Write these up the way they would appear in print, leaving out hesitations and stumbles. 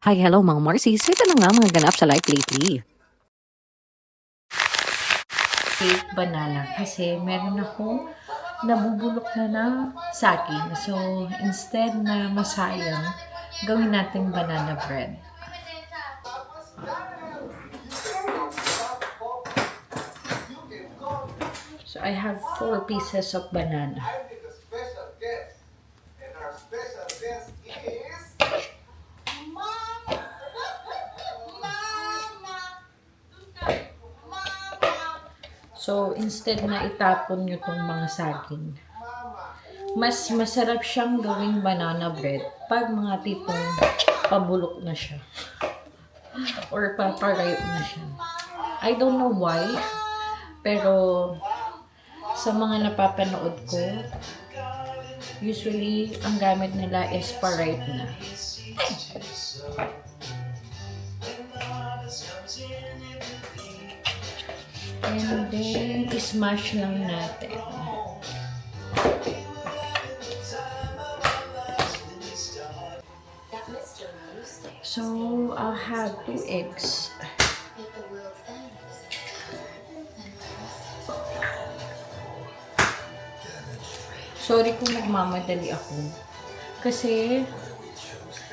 Hi, hello mga Marcies. Ito na nga mga ganap sa life lately. Fake banana kasi meron akong nabubulok na saging. So, instead na masayang, gawin natin banana bread. So, I have 4 pieces of banana. So, instead na itapon nyo tong mga saging, mas masarap siyang gawing banana bread pag mga tipong pabulok na siya. Or paparayo na siya. I don't know why, pero sa mga napapanood ko, usually ang gamit nila is pa-ripe na. And then, smash lang natin. So, I'll have 2 eggs. Sorry kung nagmamadali ako. Kasi,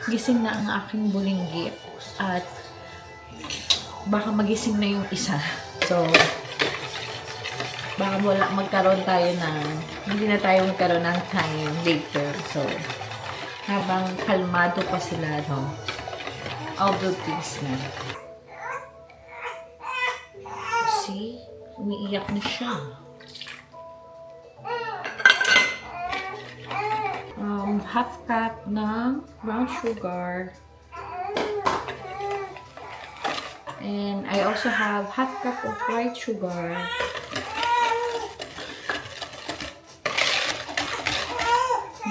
gising na ang aking bulinggit. At, baka magising na yung isa. So, baka magkaroon tayo hindi na tayo magkaroon ng time later. So, habang kalmado pa sila, no, I'll do things na. See? Umiiyak na siya. Half cup ng brown sugar. And I also have half cup of white sugar.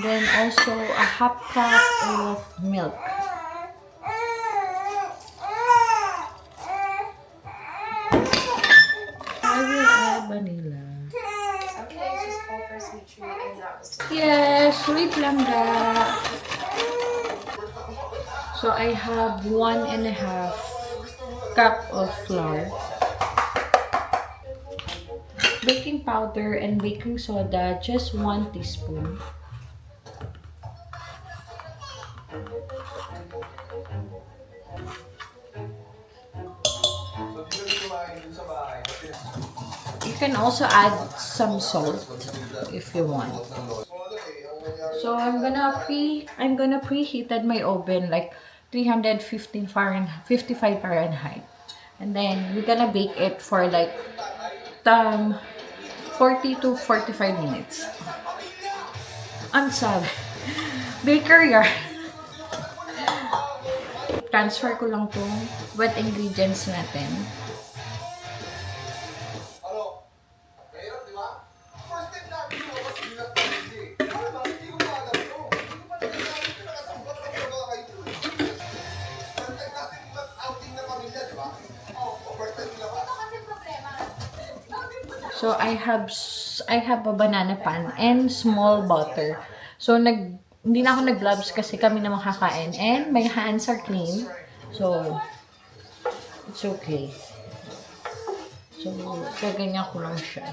Then also a half cup of milk. I will add vanilla. Okay, just call for a sweet treat and that was Yes, sweet lang ga. So I have 1.5 cup of flour, baking powder and baking soda, just 1 teaspoon. You can also add some salt if you want. So I'm gonna preheated my oven like 315 Fahrenheit, 55 Fahrenheit. And then we're gonna bake it for like 40 to 45 minutes. Ang sabi, baker yarn. Transfer ko lang tong wet ingredients natin. So I have a banana pan and small butter. So hindi na ako nag-gloves kasi kami na makakain and my hands are clean. So it's okay. So gaganyan ko lang siya.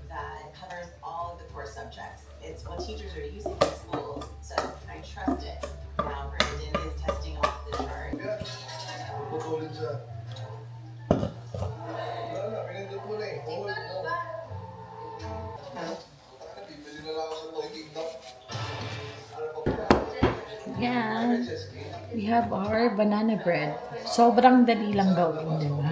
That covers all of the core subjects. It's what teachers are using in schools, so I trust it. Now Brandon is testing off the chart. Yeah, we have our banana bread. Sobrang dali lang gawin, diba?